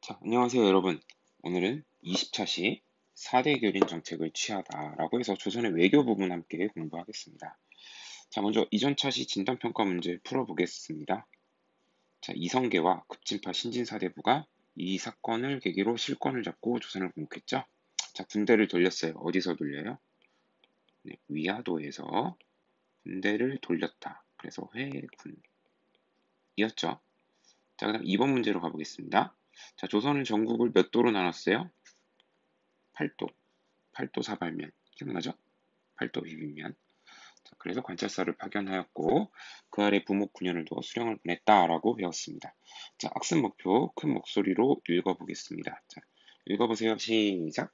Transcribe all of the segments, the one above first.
자, 안녕하세요, 여러분. 오늘은 20차시 4대 교린 정책을 취하다라고 해서 조선의 외교 부분 함께 공부하겠습니다. 자, 먼저 이전 차시 진단평가 문제 풀어보겠습니다. 자, 이성계와 급진파 신진사대부가 이 사건을 계기로 실권을 잡고 조선을 공격했죠. 자, 군대를 돌렸어요. 어디서 돌려요? 네, 위화도에서 군대를 돌렸다. 그래서 회군이었죠. 자, 그다음 2번 문제로 가보겠습니다. 자, 조선은 전국을 몇 도로 나눴어요? 8도. 8도 사발면. 기억나죠? 8도 비빔면. 자, 그래서 관찰사를 파견하였고 그 아래 부목 9년을 두어 수령을 보냈다라고 배웠습니다. 자, 학습 목표 큰 목소리로 읽어보겠습니다. 자, 읽어보세요. 시작.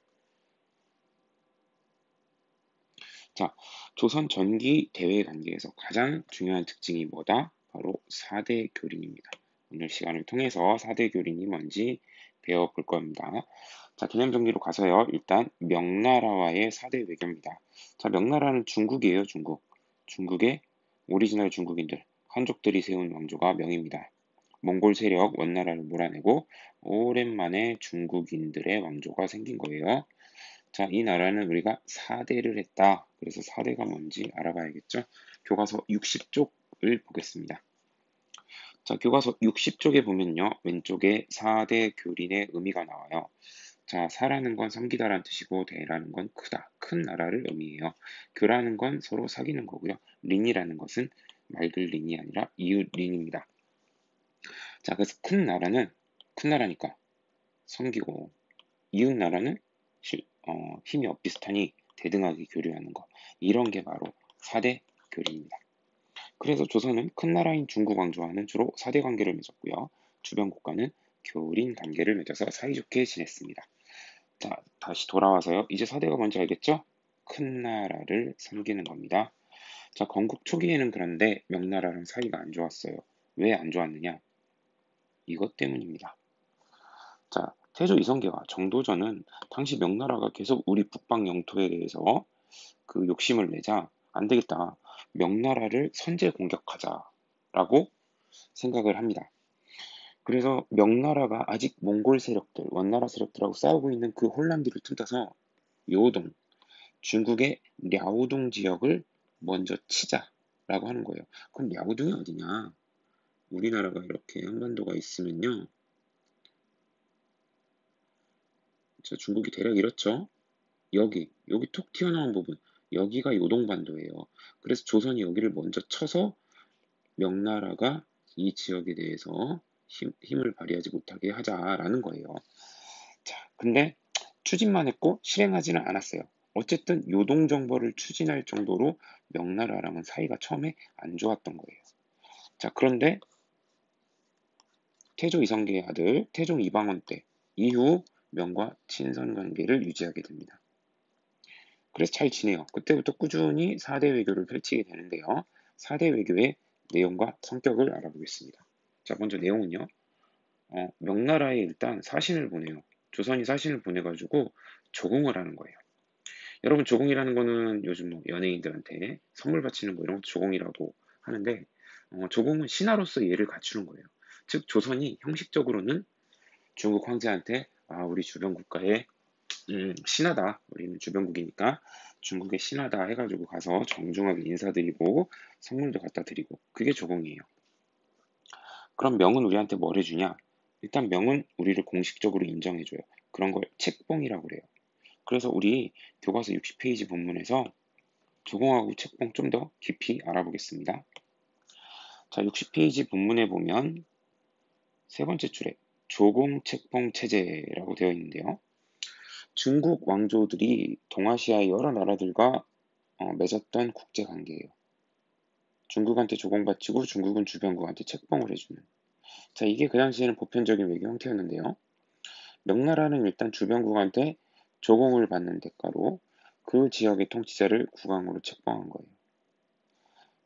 자, 조선 전기 대외 관계에서 가장 중요한 특징이 뭐다? 바로 4대 교린입니다. 오늘 시간을 통해서 4대 교린이 뭔지 배워볼 겁니다. 자, 개념 정리로 가서요. 일단 명나라와의 4대 외교입니다. 자, 명나라는 중국이에요, 중국. 중국의 오리지널 중국인들, 한족들이 세운 왕조가 명입니다. 몽골 세력 원나라를 몰아내고 오랜만에 중국인들의 왕조가 생긴 거예요. 자, 이 나라는 우리가 4대를 했다. 그래서 4대가 뭔지 알아봐야겠죠? 교과서 60쪽을 보겠습니다. 자, 교과서 60쪽에 보면요. 왼쪽에 4대 교린의 의미가 나와요. 자, 사라는 건 섬기다라는 뜻이고 대라는 건 크다, 큰 나라를 의미해요. 교라는 건 서로 사귀는 거고요. 린이라는 것은 맑을 린이 아니라 이웃 린입니다. 자, 그래서 큰 나라니까 섬기고 이웃 나라는 힘이 엇비슷하니 대등하게 교류하는 거. 이런 게 바로 4대 교류입니다. 그래서 조선은 큰 나라인 중국 왕조와는 주로 4대 관계를 맺었고요. 주변 국가는 교린 관계를 맺어서 사이좋게 지냈습니다. 자, 다시 돌아와서요. 이제 4대가 뭔지 알겠죠? 큰 나라를 섬기는 겁니다. 자, 건국 초기에는 그런데 명나라랑 사이가 안 좋았어요. 왜 안 좋았느냐? 이것 때문입니다. 자, 태조 이성계와 정도전은 당시 명나라가 계속 우리 북방 영토에 대해서 그 욕심을 내자 안 되겠다. 명나라를 선제 공격하자라고 생각을 합니다. 그래서 명나라가 아직 몽골 세력들, 원나라 세력들하고 싸우고 있는 그 혼란기를 틈타서 요동, 중국의 랴오둥 지역을 먼저 치자라고 하는 거예요. 그럼 랴오둥이 어디냐? 우리나라가 이렇게 한반도가 있으면요. 자, 중국이 대략 이렇죠? 여기 톡 튀어나온 부분, 여기가 요동반도예요. 그래서 조선이 여기를 먼저 쳐서 명나라가 이 지역에 대해서 힘을 발휘하지 못하게 하자라는 거예요. 자, 근데 추진만 했고 실행하지는 않았어요. 어쨌든 요동 정벌을 추진할 정도로 명나라랑은 사이가 처음에 안 좋았던 거예요. 자, 그런데 태조 이성계의 아들 태종 이방원 때 이후 명과 친선 관계를 유지하게 됩니다. 그래서 잘 지내요. 그때부터 꾸준히 4대 외교를 펼치게 되는데요. 4대 외교의 내용과 성격을 알아보겠습니다. 자, 먼저 내용은요. 명나라에 일단 사신을 보내요. 조선이 사신을 보내가지고 조공을 하는 거예요. 여러분, 조공이라는 거는 요즘 뭐 연예인들한테 선물 바치는 거 이런 것도 조공이라고 하는데, 조공은 신하로서 예를 갖추는 거예요. 즉, 조선이 형식적으로는 중국 황제한테 우리 주변 국가에 신하다. 우리는 주변국이니까 중국의 신하다 해가지고 가서 정중하게 인사드리고 선물도 갖다 드리고 그게 조공이에요. 그럼 명은 우리한테 뭘 해주냐? 일단 명은 우리를 공식적으로 인정해줘요. 그런 걸 책봉이라고 그래요. 그래서 우리 교과서 60페이지 본문에서 조공하고 책봉 좀 더 깊이 알아보겠습니다. 자, 60페이지 본문에 보면 세 번째 줄에 조공 책봉 체제라고 되어 있는데요. 중국 왕조들이 동아시아의 여러 나라들과 맺었던 국제 관계예요. 중국한테 조공바치고 중국은 주변국한테 책봉을 해주는. 자, 이게 그 당시에는 보편적인 외교 형태였는데요. 명나라는 일단 주변국한테 조공을 받는 대가로 그 지역의 통치자를 국왕으로 책봉한 거예요.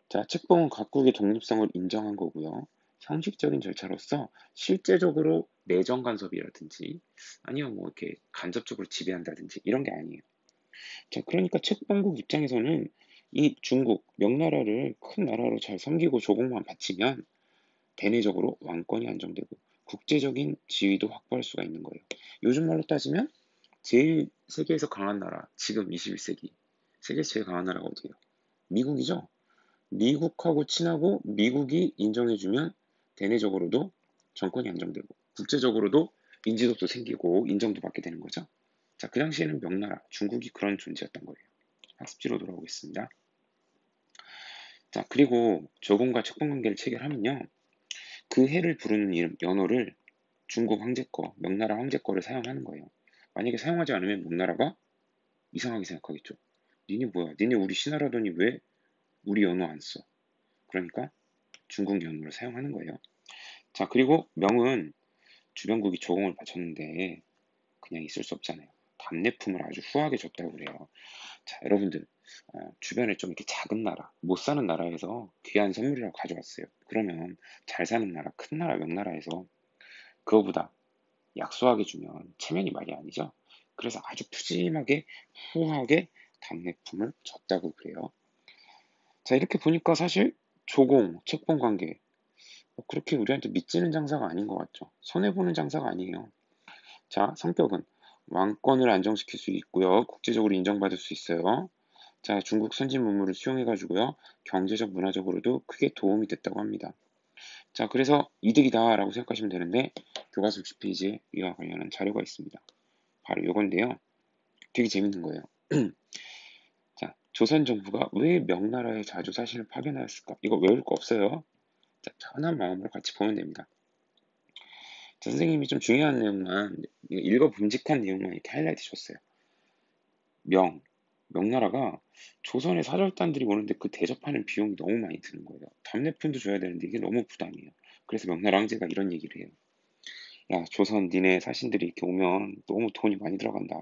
자, 책봉은 각국의 독립성을 인정한 거고요. 형식적인 절차로서 실제적으로 내정 간섭이라든지 아니면 뭐 이렇게 간접적으로 지배한다든지 이런 게 아니에요. 자, 그러니까 책봉국 입장에서는 이 중국, 명나라를 큰 나라로 잘 섬기고 조공만 바치면 대내적으로 왕권이 안정되고 국제적인 지위도 확보할 수가 있는 거예요. 요즘 말로 따지면 제일 세계에서 강한 나라, 지금 21세기 세계에서 제일 강한 나라가 어디예요? 미국이죠. 미국하고 친하고 미국이 인정해주면 대내적으로도 정권이 안정되고 국제적으로도 인지도도 생기고 인정도 받게 되는 거죠. 자, 그 당시에는 명나라, 중국이 그런 존재였던 거예요. 학습지로 돌아오겠습니다. 자, 그리고 조공과 척봉 관계를 체결하면요. 그 해를 부르는 이름, 연호를 중국 황제 거, 명나라 황제 거를 사용하는 거예요. 만약에 사용하지 않으면 명나라가 이상하게 생각하겠죠. 니네 뭐야? 니네 우리 신하라더니 왜 우리 연호 안 써? 그러니까 중국 연호를 사용하는 거예요. 자, 그리고 명은 주변국이 조공을 바쳤는데 그냥 있을 수 없잖아요. 답례품을 아주 후하게 줬다고 그래요. 자, 여러분들 주변에 좀 이렇게 작은 나라, 못 사는 나라에서 귀한 선물이라고 가져왔어요. 그러면 잘 사는 나라, 큰 나라, 명나라에서 그거보다 약소하게 주면 체면이 말이 아니죠. 그래서 아주 푸짐하게 후하게 답례품을 줬다고 그래요. 자, 이렇게 보니까 사실 조공, 책봉 관계 그렇게 우리한테 믿지는 장사가 아닌 것 같죠. 손해보는 장사가 아니에요. 자, 성격은 왕권을 안정시킬 수 있고요. 국제적으로 인정받을 수 있어요. 자, 중국 선진 문물을 수용해가지고요. 경제적, 문화적으로도 크게 도움이 됐다고 합니다. 자, 그래서 이득이다라고 생각하시면 되는데 교과서 60페이지에 이와 관련한 자료가 있습니다. 바로 이건데요. 되게 재밌는 거예요. 자, 조선 정부가 왜 명나라에 자주 사신을 파견하였을까? 이거 외울 거 없어요. 자, 편한 마음으로 같이 보면 됩니다. 자, 선생님이 좀 중요한 내용만 읽어 봄직한 내용만 이렇게 하이라이트 줬어요. 명나라가 조선의 사절단들이 오는데 그 대접하는 비용이 너무 많이 드는 거예요. 답례품도 줘야 되는데 이게 너무 부담이에요. 그래서 명나라 황제가 이런 얘기를 해요. 야, 조선 니네 사신들이 이렇게 오면 너무 돈이 많이 들어간다.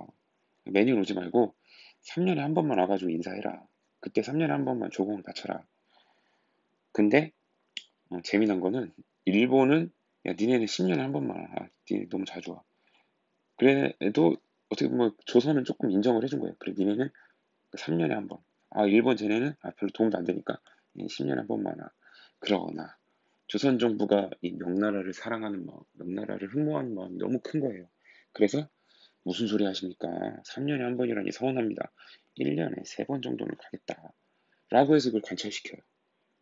매년 오지 말고 3년에 한 번만 와가지고 인사해라. 그때 3년에 한 번만 조공을 바쳐라. 근데 재미난 거는 일본은 야, 니네는 10년에 한 번만 와. 아, 니네 너무 자주 와. 그래도 어떻게 보면 조선은 조금 인정을 해준 거예요. 그래, 니네는 3년에 한 번. 아, 일본 쟤네는 별로 도움도 안 되니까 10년에 한 번만 와. 그러나 조선 정부가 이 명나라를 사랑하는 마음, 명나라를 흠모하는 마음이 너무 큰 거예요. 그래서 무슨 소리 하십니까? 3년에 한 번이라니 서운합니다. 1년에 3번 정도는 가겠다. 라고 해서 그걸 관철시켜요.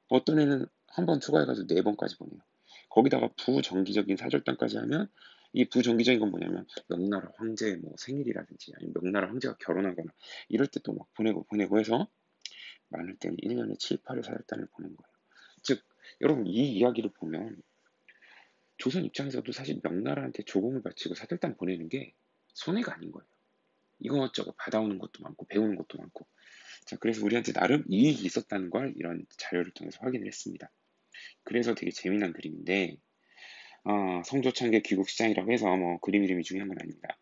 어떤 애는 한 번 추가해가지고 4번까지 보내요. 거기다가 부정기적인 사절단까지 하면 이 부정기적인 건 뭐냐면 명나라 황제의 뭐 생일이라든지 아니면 명나라 황제가 결혼하거나 이럴 때 또 막 보내고 해서 많을 때는 1년에 7, 8회 사절단을 보낸 거예요. 즉 여러분 이 이야기를 보면 조선 입장에서도 사실 명나라한테 조공을 바치고 사절단 보내는 게 손해가 아닌 거예요. 이것저것 받아오는 것도 많고 배우는 것도 많고 자 그래서 우리한테 나름 이익이 있었다는 걸 이런 자료를 통해서 확인을 했습니다. 그래서 되게 재미난 그림인데 성조창계 귀국시장이라고 해서 뭐 그림 이름이 중요한 건 아닙니다.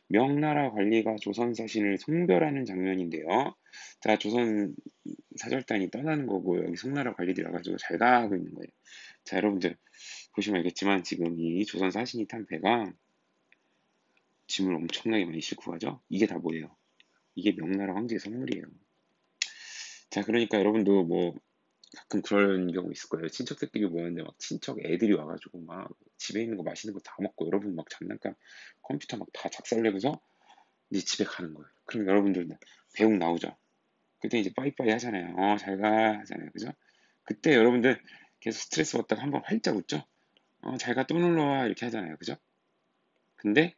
명나라 관리가 조선 사신을 송별하는 장면인데요. 자, 조선 사절단이 떠나는 거고 여기 송나라 관리들이 와가지고 잘 가고 있는 거예요. 자, 여러분들 보시면 알겠지만 지금 이 조선 사신이 탄 배가 짐을 엄청나게 많이 싣고 가죠. 이게 다 뭐예요? 이게 명나라 황제의 선물이에요. 자, 그러니까 여러분도 뭐 가끔 그런 경우 있을 거예요. 친척들끼리 모였는데 막 친척 애들이 와가지고 막 집에 있는 거 맛있는 거 다 먹고 여러분 막 장난감 컴퓨터 막 다 작살내고서 이제 집에 가는 거예요. 그럼 여러분들 배웅 나오죠. 그때 이제 빠이빠이 하잖아요. 잘 가 하잖아요. 그죠? 그때 여러분들 계속 스트레스 받다가 한번 활짝 웃죠. 잘 가 또 놀러 와 이렇게 하잖아요. 그죠? 근데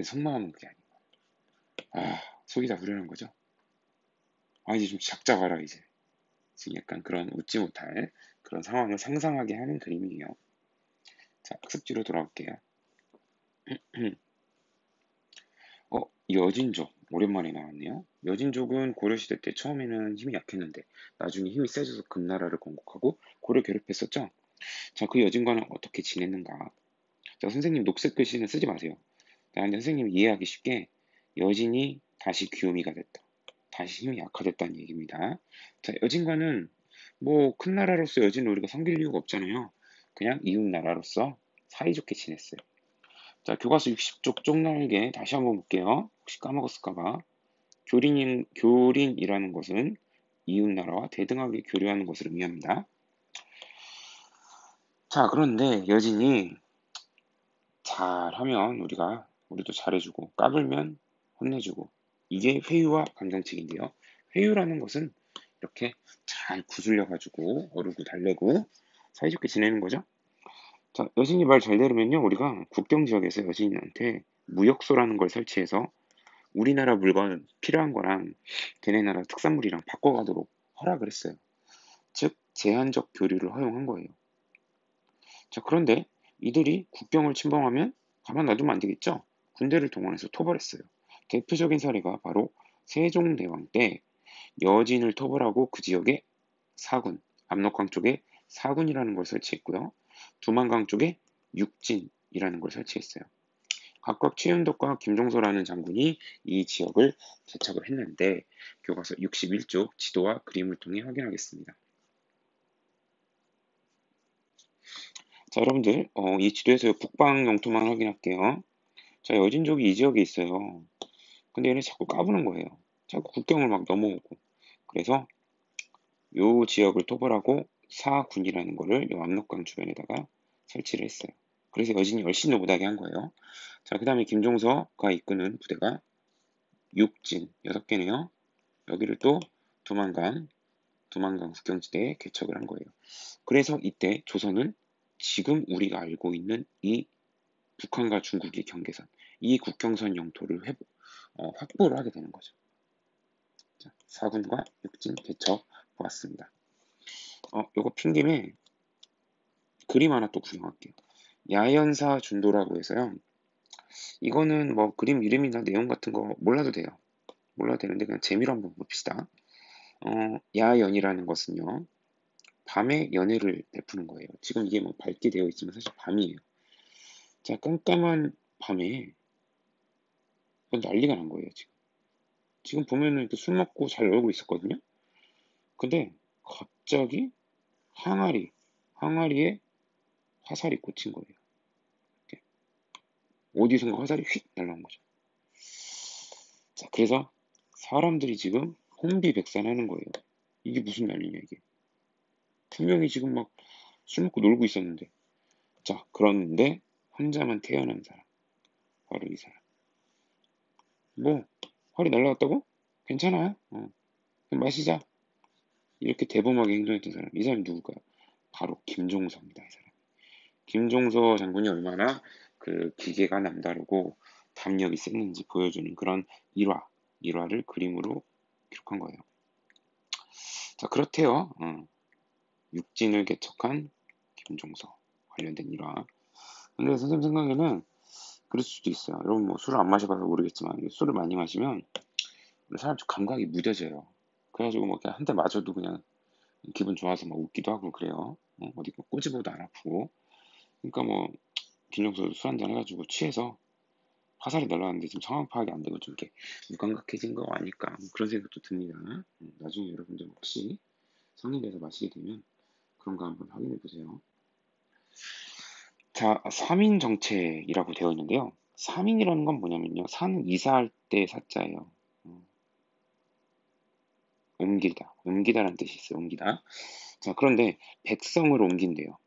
속마음은 그게 아니에요. 속이 다 후련한 거죠. 이제 좀 작작 와라 이제. 지금 약간 그런 웃지 못할 그런 상황을 상상하게 하는 그림이에요. 자, 학습지로 돌아올게요. 여진족. 오랜만에 나왔네요. 여진족은 고려시대 때 처음에는 힘이 약했는데 나중에 힘이 세져서 금나라를 건국하고 고려 괴롭혔었죠. 자, 그 여진과는 어떻게 지냈는가? 자, 선생님 녹색 글씨는 쓰지 마세요. 자, 근데 선생님 이해하기 쉽게 여진이 다시 귀요미가 됐다. 다시 힘이 약화됐다는 얘기입니다. 자, 여진과는 뭐 큰 나라로서 여진을 우리가 섬길 이유가 없잖아요. 그냥 이웃 나라로서 사이좋게 지냈어요. 자, 교과서 60쪽 쪽날개 다시 한번 볼게요. 혹시 까먹었을까봐. 교린이라는 것은 이웃나라와 대등하게 교류하는 것을 의미합니다. 자, 그런데 여진이 잘하면 우리도 잘해주고 까불면 혼내주고 이게 회유와 감정책인데요. 회유라는 것은 이렇게 잘 구슬려 가지고 어르고 달래고 사이좋게 지내는 거죠. 자, 여진이 말 잘 들으면요. 우리가 국경 지역에서 여진한테 무역소라는 걸 설치해서 우리나라 물건 필요한 거랑 걔네 나라 특산물이랑 바꿔가도록 허락을 했어요. 즉 제한적 교류를 허용한 거예요. 자, 그런데 이들이 국경을 침범하면 가만 놔두면 안 되겠죠? 군대를 동원해서 토벌했어요. 대표적인 사례가 바로 세종대왕 때 여진을 토벌하고 그 지역에 사군, 압록강 쪽에 사군이라는 걸 설치했고요. 두만강 쪽에 육진이라는 걸 설치했어요. 각각 최윤덕과 김종서라는 장군이 이 지역을 개척을 했는데 교과서 61쪽 지도와 그림을 통해 확인하겠습니다. 자, 여러분들 이 지도에서 북방 영토만 확인할게요. 자, 여진족이 이 지역에 있어요. 근데 얘네 자꾸 까부는 거예요. 자꾸 국경을 막 넘어오고. 그래서 요 지역을 토벌하고 사군이라는 거를 요 압록강 주변에다가 설치를 했어요. 그래서 여진이 얼씬 못하게 한 거예요. 자, 그 다음에 김종서가 이끄는 부대가 육진 6개네요. 여기를 또 두만강 국경지대에 개척을 한 거예요. 그래서 이때 조선은 지금 우리가 알고 있는 이 북한과 중국의 경계선, 이 국경선 영토를 확보를 하게 되는 거죠. 자, 사군과 육진 개척 보았습니다. 요거 핑김에 그림 하나 또 구경할게요. 야연사 준도라고 해서요. 이거는 뭐 그림 이름이나 내용 같은 거 몰라도 돼요. 몰라도 되는데 그냥 재미로 한번 봅시다. 야연이라는 것은요. 밤에 연애를 베푸는 거예요. 지금 이게 뭐 밝게 되어 있지만 사실 밤이에요. 자, 깜깜한 밤에 난리가 난 거예요, 지금. 지금 보면은 이렇게 술 먹고 잘 놀고 있었거든요. 근데 갑자기 항아리에 화살이 꽂힌 거예요. 이렇게. 어디선가 화살이 휙 날라온 거죠. 자, 그래서 사람들이 지금 혼비백산하는 거예요. 이게 무슨 난리냐, 이게. 분명히 지금 막 술 먹고 놀고 있었는데. 자, 그런데 혼자만 태어난 사람. 바로 이 사람. 뭐, 활이 날라갔다고? 괜찮아. 그럼 마시자. 이렇게 대범하게 행동했던 사람. 이 사람이 누굴까요? 바로 김종서입니다. 이 사람. 김종서 장군이 얼마나 그 기계가 남다르고 담력이 셌는지 보여주는 그런 일화를 그림으로 기록한 거예요. 자, 그렇대요. 육진을 개척한 김종서 관련된 일화. 근데 선생님 생각에는 그럴 수도 있어요. 여러분 뭐 술을 안 마셔봐서 모르겠지만 술을 많이 마시면 사람 좀 감각이 무뎌져요. 그래가지고 뭐 그냥 한 대 맞아도 그냥 기분 좋아서 막 웃기도 하고 그래요. 어디 뭐 꼬집어도 안 아프고. 그러니까 뭐 김종서 술 한잔 해가지고 취해서 화살이 날라왔는데 지금 상황 파악이 안 되고 좀 이렇게 무감각해진 거 아닐까 뭐 그런 생각도 듭니다. 나중에 여러분들 혹시 성인 돼서 마시게 되면 그런 거 한번 확인해 보세요. 자, 3인 정책이라고 되어 있는데요. 3인이라는 건 뭐냐면요. 산 이사할 때 사자예요. 옮기다라는 뜻이 있어요. 옮기다. 자, 그런데 백성을 옮긴대요.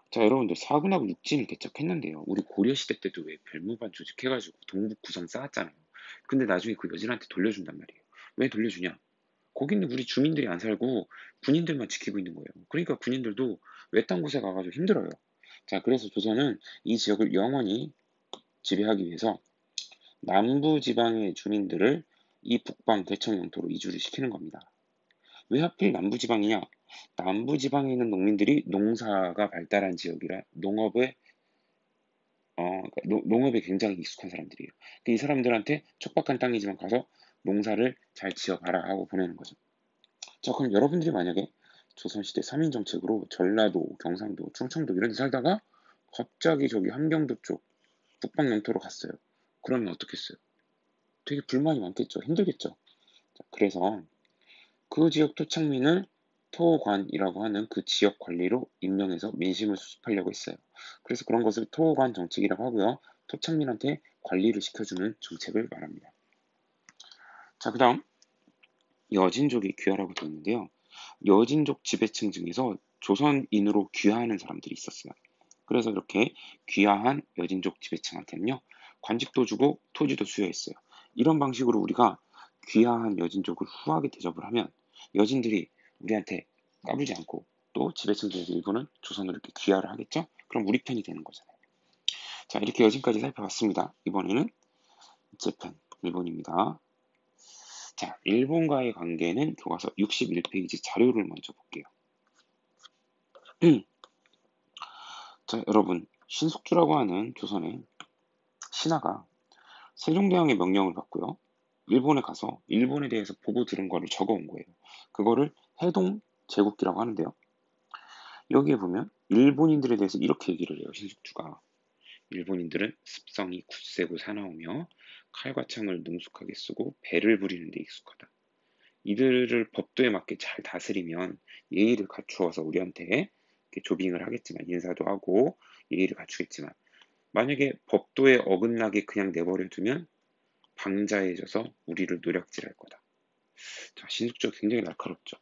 자, 여러분들 사군하고 육진을 개척했는데요. 우리 고려시대 때도 왜 별무반 조직해가지고 동북 구성 쌓았잖아요. 근데 나중에 그 여진한테 돌려준단 말이에요. 왜 돌려주냐? 거기는 우리 주민들이 안 살고 군인들만 지키고 있는 거예요. 그러니까 군인들도 외딴 곳에 가가지고 힘들어요. 자, 그래서 조선은 이 지역을 영원히 지배하기 위해서 남부 지방의 주민들을 이 북방 개척 영토로 이주를 시키는 겁니다. 왜 하필 남부지방이냐? 남부지방에 있는 농민들이 농사가 발달한 지역이라 그러니까 농업에 굉장히 익숙한 사람들이에요. 이 사람들한테 척박한 땅이지만 가서 농사를 잘 지어봐라 하고 보내는 거죠. 자, 그럼 여러분들이 만약에 조선시대 3인 정책으로 전라도, 경상도, 충청도 이런 데 살다가 갑자기 저기 함경도 쪽 북방 영토로 갔어요. 그러면 어떻겠어요? 되게 불만이 많겠죠. 힘들겠죠. 자, 그래서 그 지역 토착민을 토관이라고 하는 그 지역 관리로 임명해서 민심을 수습하려고 했어요. 그래서 그런 것을 토관 정책이라고 하고요. 토착민한테 관리를 시켜주는 정책을 말합니다. 자, 그 다음 여진족이 귀하라고 되어 있는데요. 여진족 지배층 중에서 조선인으로 귀화하는 사람들이 있었어요. 그래서 이렇게 귀화한 여진족 지배층한테는요, 관직도 주고 토지도 수여했어요. 이런 방식으로 우리가 귀화한 여진족을 후하게 대접을 하면 여진들이 우리한테 까불지 않고 또 지배층들 일부는 조선으로 이렇게 귀화를 하겠죠? 그럼 우리 편이 되는 거잖아요. 자, 이렇게 여진까지 살펴봤습니다. 이번에는 재팬, 일본입니다. 자, 일본과의 관계는 교과서 61페이지 자료를 먼저 볼게요. 자, 여러분, 신숙주라고 하는 조선의 신하가 세종대왕의 명령을 받고요. 일본에 가서 일본에 대해서 보고 들은 거를 적어온 거예요. 그거를 해동 제국기라고 하는데요. 여기에 보면 일본인들에 대해서 이렇게 얘기를 해요. 신숙주가. 일본인들은 습성이 굳세고 사나우며 칼과 창을 능숙하게 쓰고 배를 부리는 데 익숙하다. 이들을 법도에 맞게 잘 다스리면 예의를 갖추어서 우리한테 이렇게 조빙을 하겠지만 인사도 하고 예의를 갖추겠지만 만약에 법도에 어긋나게 그냥 내버려 두면 방자해져서 우리를 노략질할 거다. 자, 신숙주가 굉장히 날카롭죠.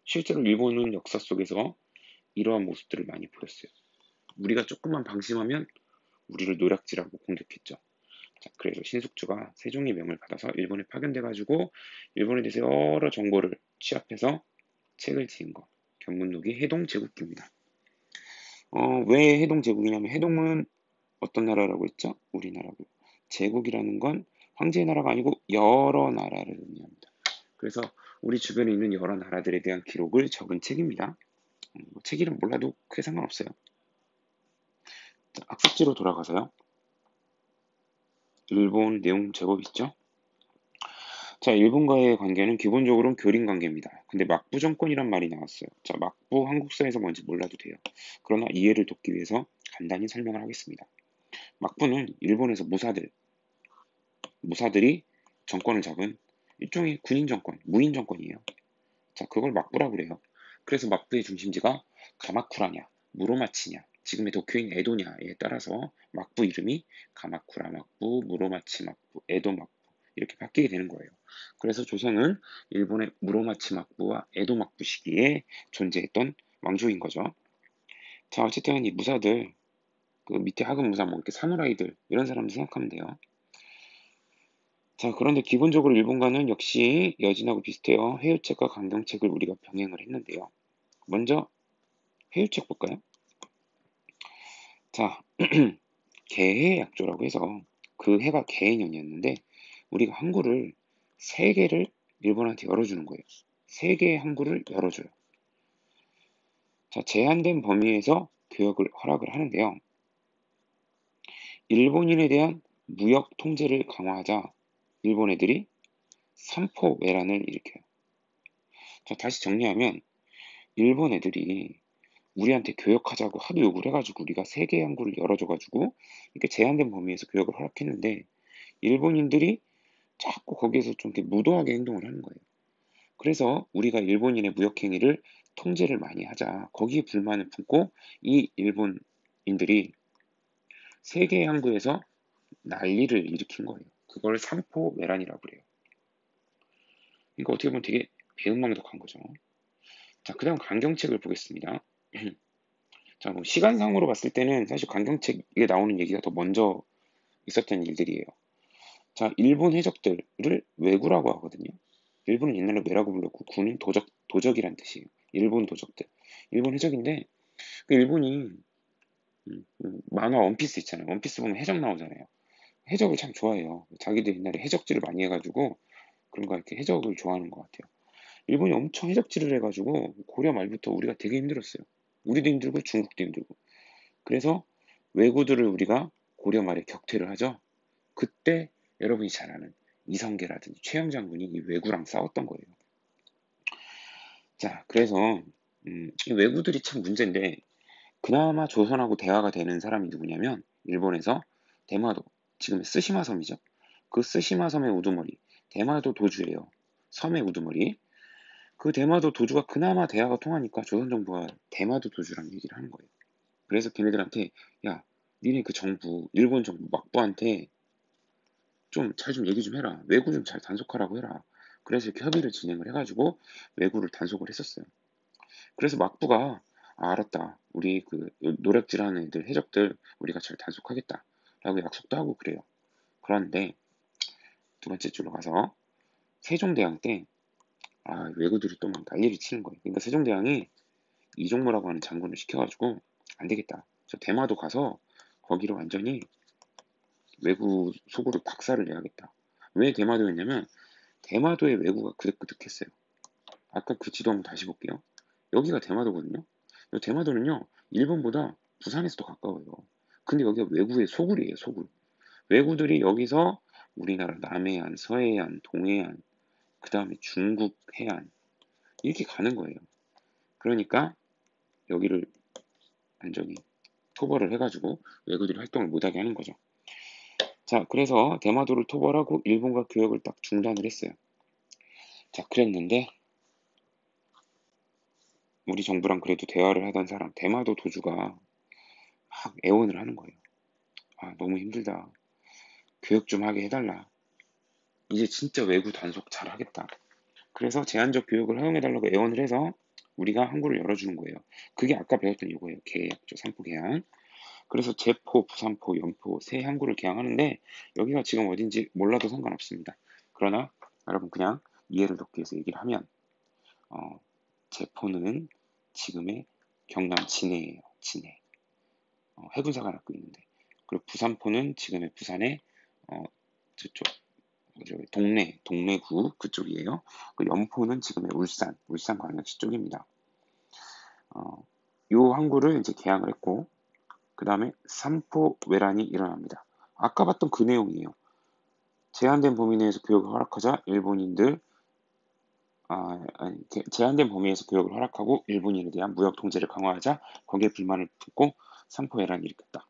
실제로 일본은 역사 속에서 이러한 모습들을 많이 보였어요. 우리가 조금만 방심하면 우리를 노략질하고 공격했죠. 자, 그래서 신숙주가 세종의 명을 받아서 일본에 파견돼가지고 일본에 대해서 여러 정보를 취합해서 책을 지은 거. 견문록이 해동제국기입니다. 왜 해동제국이냐면 해동은 어떤 나라라고 했죠? 우리나라고. 제국이라는 건 황제의 나라가 아니고 여러 나라를 의미합니다. 그래서 우리 주변에 있는 여러 나라들에 대한 기록을 적은 책입니다. 책 이름 몰라도 크게 상관없어요. 자, 학습지로 돌아가서요. 일본 내용 제법 있죠? 자, 일본과의 관계는 기본적으로는 교린 관계입니다. 근데 막부 정권이란 말이 나왔어요. 자, 막부 한국사에서 뭔지 몰라도 돼요. 그러나 이해를 돕기 위해서 간단히 설명을 하겠습니다. 막부는 일본에서 무사들이 정권을 잡은 일종의 군인 정권, 무인 정권이에요. 자, 그걸 막부라고 그래요. 그래서 막부의 중심지가 가마쿠라냐, 무로마치냐, 지금의 도쿄인 에도냐에 따라서 막부 이름이 가마쿠라 막부, 무로마치 막부, 에도 막부 이렇게 바뀌게 되는 거예요. 그래서 조선은 일본의 무로마치 막부와 에도 막부 시기에 존재했던 왕조인 거죠. 자, 어쨌든 이 무사들, 그 밑에 하급 무사, 뭐 이렇게 사무라이들 이런 사람들 생각하면 돼요. 자, 그런데 기본적으로 일본과는 역시 여진하고 비슷해요. 회유책과 강경책을 우리가 병행을 했는데요. 먼저 회유책 볼까요? 자, 개해약조라고 해서 그 해가 개해년이었는데 우리가 항구를 세 개를 일본한테 열어주는 거예요. 세 개의 항구를 열어줘요. 자, 제한된 범위에서 교역을 허락을 하는데요. 일본인에 대한 무역 통제를 강화하자 일본 애들이 삼포 외란을 일으켜요. 자, 다시 정리하면 일본 애들이 우리한테 교역하자고 하도 요구를 해가지고 우리가 세 개의 항구를 열어줘가지고 이렇게 제한된 범위에서 교역을 허락했는데 일본인들이 자꾸 거기에서 좀 이렇게 무도하게 행동을 하는 거예요. 그래서 우리가 일본인의 무역행위를 통제를 많이 하자 거기에 불만을 품고 이 일본인들이 세 개의 항구에서 난리를 일으킨 거예요. 그걸 삼포외란이라고 그래요. 그러니까 어떻게 보면 되게 배은망덕한 거죠. 자, 그 다음 강경책을 보겠습니다. 자, 뭐 시간상으로 봤을 때는 사실 강경책에 나오는 얘기가 더 먼저 있었던 일들이에요. 자, 일본 해적들을 왜구라고 하거든요. 일본은 옛날에 왜라고 불렀고 구는 도적이란 뜻이에요. 일본 도적들. 일본 해적인데 그 일본이 만화 원피스 있잖아요. 원피스 보면 해적 나오잖아요. 해적을 참 좋아해요. 자기들 옛날에 해적질을 많이 해가지고 그런가 이렇게 해적을 좋아하는 것 같아요. 일본이 엄청 해적질을 해가지고 고려 말부터 우리가 되게 힘들었어요. 우리도 힘들고 중국도 힘들고. 그래서 왜구들을 우리가 고려 말에 격퇴를 하죠. 그때 여러분이 잘 아는 이성계라든지 최영 장군이 이 왜구랑 싸웠던 거예요. 자, 그래서 이 왜구들이 참 문제인데 그나마 조선하고 대화가 되는 사람이 누구냐면 일본에서 대마도, 지금의 쓰시마 섬이죠. 그 쓰시마 섬의 우두머리, 대마도 도주예요. 섬의 우두머리. 그 대마도 도주가 그나마 대화가 통하니까 조선 정부가 대마도 도주라는 얘기를 하는 거예요. 그래서 걔네들한테 야, 니네 그 정부, 일본 정부 막부한테 좀 잘 좀 얘기 좀 해라. 왜구 좀 잘 단속하라고 해라. 그래서 이렇게 협의를 진행을 해가지고 왜구를 단속을 했었어요. 그래서 막부가 아, 알았다. 우리 그 노략질하는 애들, 해적들 우리가 잘 단속하겠다. 라고 약속도 하고 그래요. 그런데 두 번째 줄로 가서 세종대왕 때 왜구들이 또 막 난리를 치는 거예요. 그러니까 세종대왕이 이종무라고 하는 장군을 시켜가지고 안 되겠다. 저 대마도 가서 거기로 완전히 왜구 속으로 박살을 내야겠다. 왜 대마도였냐면 대마도의 왜구가 그득그득했어요. 아까 그 지도 한번 다시 볼게요. 여기가 대마도거든요. 이 대마도는요, 일본보다 부산에서 더 가까워요. 근데 여기가 왜구의 소굴이에요, 소굴. 왜구들이 여기서 우리나라 남해안, 서해안, 동해안, 그 다음에 중국 해안 이렇게 가는 거예요. 그러니까 여기를 완전히 토벌을 해가지고 왜구들이 활동을 못하게 하는 거죠. 자, 그래서 대마도를 토벌하고 일본과 교역을 딱 중단을 했어요. 자, 그랬는데 우리 정부랑 그래도 대화를 하던 사람 대마도 도주가 막 애원을 하는 거예요. 아, 너무 힘들다. 교육 좀 하게 해달라. 이제 진짜 외구 단속 잘 하겠다. 그래서 제한적 교육을 허용해달라고 애원을 해서 우리가 항구를 열어주는 거예요. 그게 아까 배웠던 이거예요. 계약죠. 삼포 계약. 그래서 제포, 부산포, 연포 세 항구를 개항하는데 여기가 지금 어딘지 몰라도 상관없습니다. 그러나 여러분 그냥 이해를 돕기 위해서 얘기를 하면 제포는 지금의 경남 진해예요. 진해. 해군사가 갖고 있는데 그리고 부산포는 지금의 부산의 저쪽 동래구 그쪽이에요. 그 연포는 지금의 울산광역시 쪽입니다. 요 항구를 이제 개항을 했고 그 다음에 삼포 외란이 일어납니다. 아까 봤던 그 내용이에요. 제한된 범위 내에서 교역을 허락하자 일본인들 제한된 범위에서 교역을 허락하고 일본인에 대한 무역 통제를 강화하자 거기에 불만을 품고 삼포 외란이 일으켰다.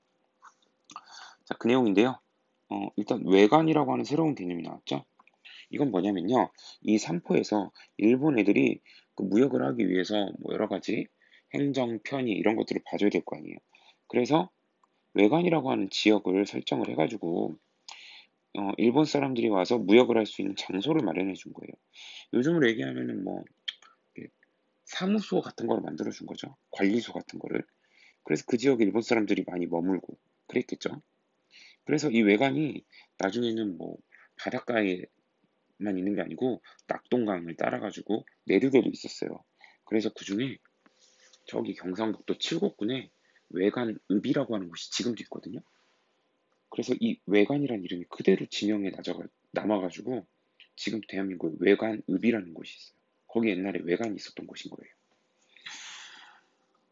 자, 그 내용인데요. 일단 외관이라고 하는 새로운 개념이 나왔죠. 이건 뭐냐면요. 이 삼포에서 일본 애들이 그 무역을 하기 위해서 뭐 여러 가지 행정, 편의 이런 것들을 봐줘야 될 거 아니에요. 그래서 외관이라고 하는 지역을 설정을 해가지고 일본 사람들이 와서 무역을 할 수 있는 장소를 마련해 준 거예요. 요즘으로 얘기하면은 뭐 사무소 같은 걸 만들어 준 거죠. 관리소 같은 거를. 그래서 그 지역에 일본 사람들이 많이 머물고 그랬겠죠. 그래서 이 외관이 나중에는 뭐 바닷가에만 있는 게 아니고 낙동강을 따라가지고 내륙에도 있었어요. 그래서 그 중에 저기 경상북도 칠곡군에 외관읍이라고 하는 곳이 지금도 있거든요. 그래서 이 외관이라는 이름이 그대로 진영에 남아가지고 지금 대한민국에 외관읍이라는 곳이 있어요. 거기 옛날에 외관이 있었던 곳인 거예요.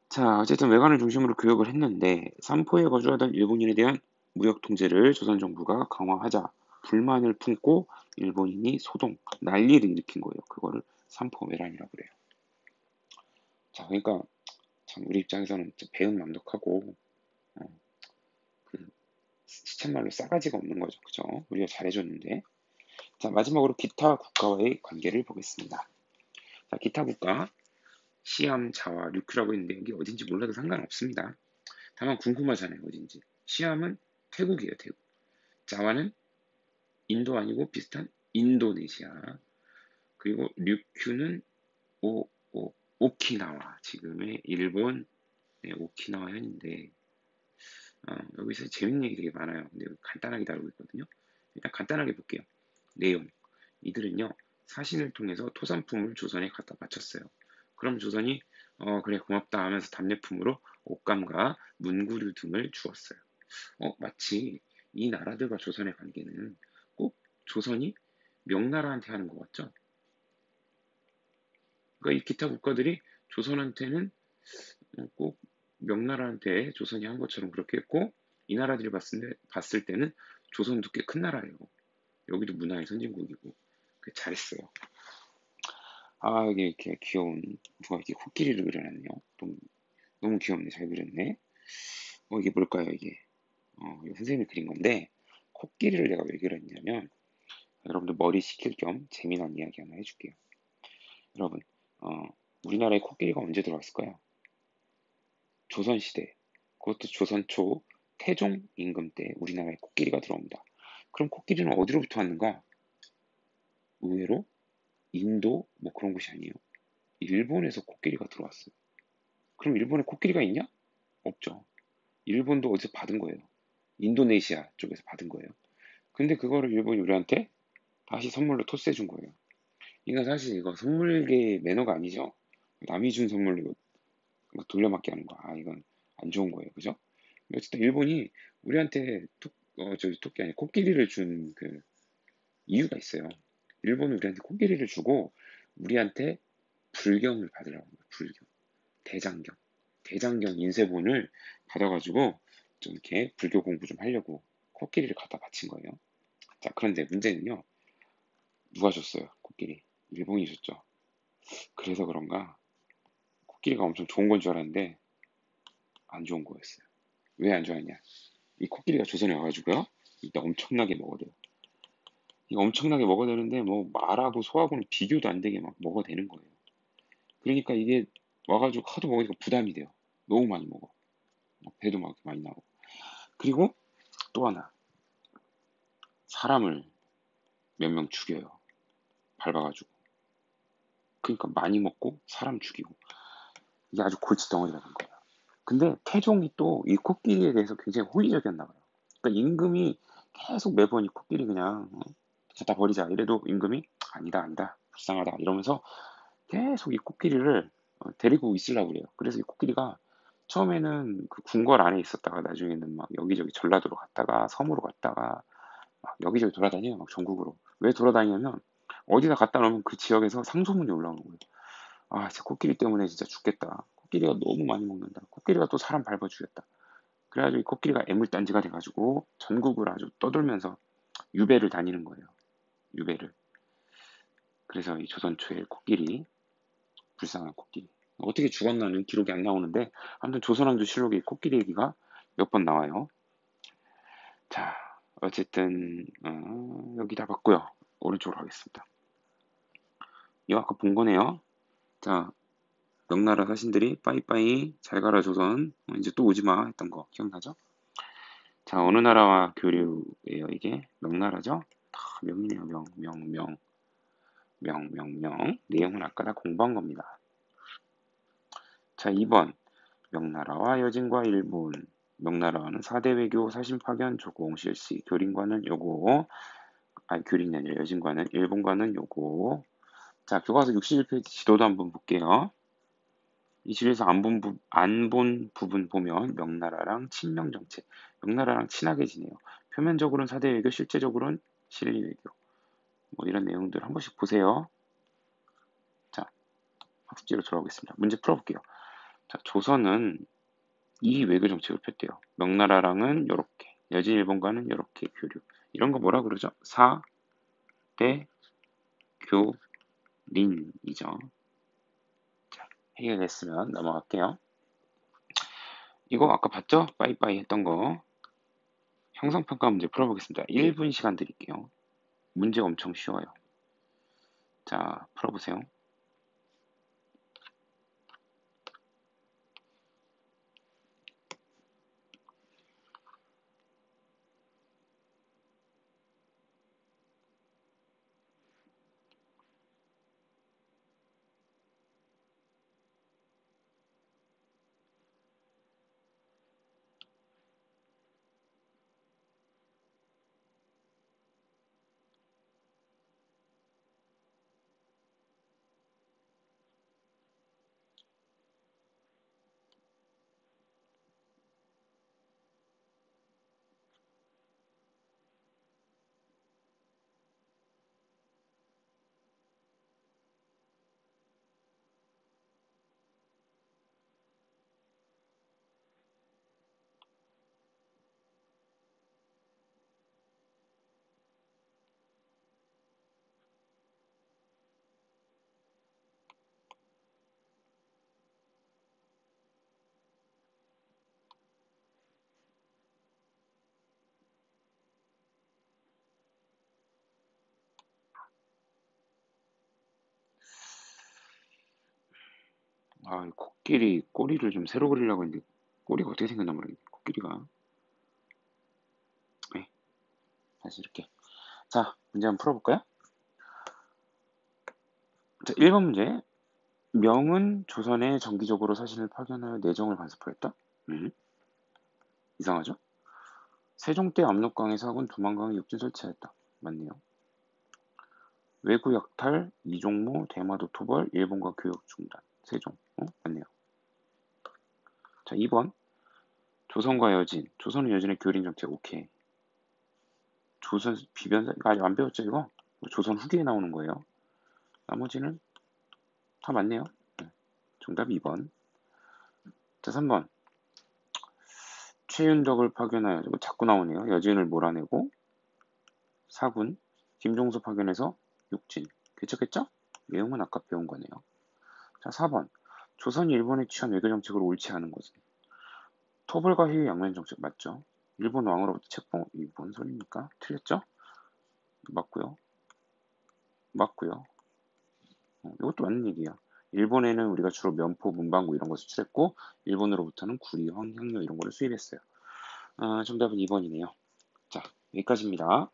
자, 어쨌든 외관을 중심으로 교역을 했는데 삼포에 거주하던 일본인에 대한 무역 통제를 조선 정부가 강화하자 불만을 품고 일본인이 소동, 난리를 일으킨 거예요. 그거를 삼포외란이라고 그래요. 자, 그러니까 참 우리 입장에서는 배은망덕하고 그 시쳇말로 싸가지가 없는 거죠. 그죠? 우리가 잘해줬는데. 자, 마지막으로 기타 국가와의 관계를 보겠습니다. 자, 기타 국가 시암, 자와, 류큐라고 있는데 여기 어딘지 몰라도 상관없습니다. 다만 궁금하잖아요. 어딘지. 시암은 태국이에요. 태국. 자와는 인도 아니고 비슷한 인도네시아. 그리고 류큐는 오키나와. 지금의 일본 오키나와 현인데 여기서 재밌는 얘기 되게 많아요. 근데 간단하게 다루고 있거든요. 일단 간단하게 볼게요. 내용. 이들은요, 사신을 통해서 토산품을 조선에 갖다 바쳤어요. 그럼 조선이 그래 고맙다 하면서 답례품으로 옷감과 문구류 등을 주었어요. 마치 이 나라들과 조선의 관계는 꼭 조선이 명나라한테 하는 것 같죠? 그러니까 이 기타 국가들이 조선한테는 꼭 명나라한테 조선이 한 것처럼 그렇게 했고 이 나라들이 봤을 때는 조선도 꽤 큰 나라예요. 여기도 문화의 선진국이고 잘했어요. 이게 이렇게 귀여운 누가 이렇게 코끼리를 그려놨네요. 너무 귀엽네. 잘 그렸네. 이게 뭘까요? 이게 이거 선생님이 그린 건데 코끼리를 내가 왜 그렸냐면 여러분들 머리 식힐 겸 재미난 이야기 하나 해줄게요. 여러분 우리나라에 코끼리가 언제 들어왔을까요? 조선시대, 그것도 조선 초 태종 임금 때 우리나라에 코끼리가 들어옵니다. 그럼 코끼리는 어디로부터 왔는가? 의외로 인도 뭐 그런 곳이 아니에요. 일본에서 코끼리가 들어왔어요. 그럼 일본에 코끼리가 있냐? 없죠. 일본도 어디서 받은 거예요. 인도네시아 쪽에서 받은 거예요. 근데 그거를 일본이 우리한테 다시 선물로 토스해 준 거예요. 이거 사실 이거 선물계 매너가 아니죠. 남이 준 선물로 이거 막 돌려막기 하는 거. 아, 이건 안 좋은 거예요. 그죠? 어쨌든 일본이 우리한테 토끼 아니 코끼리를 준 그 이유가 있어요. 일본은 우리한테 코끼리를 주고 우리한테 불경을 받으라고 합니다. 불경. 대장경. 대장경 인쇄본을 받아가지고 좀 이렇게 불교 공부 좀 하려고 코끼리를 갖다 바친 거예요. 자, 그런데 문제는요. 누가 줬어요? 코끼리. 일본이 줬죠. 그래서 그런가 코끼리가 엄청 좋은 건 줄 알았는데 안 좋은 거였어요. 왜 안 좋았냐? 이 코끼리가 조선에 와가지고요. 일단 엄청나게 먹어대요. 이거 엄청나게 먹어대는데 뭐 말하고 소하고는 비교도 안 되게 막 먹어대는 거예요. 그러니까 이게 와가지고 하도 먹으니까 부담이 돼요. 너무 많이 먹어. 막 배도 막 많이 나오고. 그리고 또 하나 사람을 몇 명 죽여요. 밟아가지고. 그러니까 많이 먹고 사람 죽이고 이게 아주 골칫덩어리가 된 거예요. 근데 태종이 또 이 코끼리에 대해서 굉장히 호의적이었나 봐요. 그러니까 임금이 계속 매번 이 코끼리 그냥 갖다 버리자 이래도 임금이 아니다 아니다 불쌍하다 이러면서 계속 이 코끼리를 데리고 있으려고 그래요. 그래서 이 코끼리가 처음에는 그 궁궐 안에 있었다가 나중에는 막 여기저기 전라도로 갔다가 섬으로 갔다가 막 여기저기 돌아다녀요. 막 전국으로. 왜 돌아다니냐면 어디다 갖다 놓으면 그 지역에서 상소문이 올라오는 거예요. 아, 진짜 코끼리 때문에 진짜 죽겠다. 코끼리가 너무 많이 먹는다. 코끼리가 또 사람 밟아 죽였다. 그래가지고 이 코끼리가 애물단지가 돼가지고 전국을 아주 떠돌면서 유배를 다니는 거예요. 유배를. 그래서 이 조선 초의 코끼리, 불쌍한 코끼리. 어떻게 죽었나는 기록이 안 나오는데 아무튼 조선왕조 실록에 코끼리 얘기가 몇 번 나와요. 자, 어쨌든 여기 다 봤고요. 오른쪽으로 가겠습니다. 이거 아까 본 거네요. 자, 명나라 사신들이 빠이빠이 잘 가라 조선 이제 또 오지마 했던 거 기억나죠? 자, 어느 나라와 교류예요 이게? 명나라죠? 명이네요. 명. 내용은 아까 다 공부한 겁니다. 자, 2번 명나라와 여진과 일본. 명나라와는 4대 외교 사신 파견 조공 실시. 교린과는 요거. 아니 교린이 아니라 여진과는 일본과는 요거. 자, 교과서 61페이지 지도도 한번 볼게요. 이 지도에서 안 본 부분 보면 명나라랑 친명 정책. 명나라랑 친하게 지내요. 표면적으로는 4대 외교, 실제적으로는 실리 외교. 뭐 이런 내용들 한 번씩 보세요. 자, 학습지로 돌아오겠습니다. 문제 풀어볼게요. 자, 조선은 이 외교 정책을 폈대요. 명나라랑은 이렇게, 여진 일본과는 이렇게 교류. 이런 거 뭐라 그러죠? 사대 교린이죠. 자, 해결됐으면 넘어갈게요. 이거 아까 봤죠? 빠이빠이 했던 거. 형성평가 문제 풀어보겠습니다. 1분 시간 드릴게요. 문제 엄청 쉬워요. 자, 풀어보세요. 아, 코끼리 꼬리를 좀 새로 그리려고 했는데 꼬리가 어떻게 생겼나 모르겠네. 코끼리가. 네, 다시 이렇게. 자, 문제 한번 풀어볼까요? 자, 1번 문제. 명은 조선에 정기적으로 사신을 파견하여 내정을 간섭하였다? 이상하죠? 세종 때 압록강에 사군 두만강에 육진 설치하였다. 맞네요. 외구 약탈, 이종무, 대마도 토벌, 일본과 교역 중단. 세종. 맞네요. 자, 2번. 조선과 여진. 조선은 여진의 교린 정책. 오케이. 조선 비변사. 이거 아직 안 배웠죠, 이거? 조선 후기에 나오는 거예요. 나머지는 다 맞네요. 네. 정답 2번. 자, 3번. 최윤덕을 파견하여, 이거 자꾸 나오네요. 여진을 몰아내고, 사군, 김종수 파견해서 육진. 괜찮겠죠? 내용은 아까 배운 거네요. 자, 4번. 조선이 일본에 취한 외교 정책으로 옳지 않은 것은? 토벌과 해외 양면 정책 맞죠? 일본 왕으로부터 책봉, 이 뭔 소리입니까? 틀렸죠? 맞고요. 맞고요. 이것도 맞는 얘기야. 일본에는 우리가 주로 면포, 문방구 이런 거 수출했고, 일본으로부터는 구리, 향료 이런 거를 수입했어요. 정답은 2번이네요. 자, 여기까지입니다.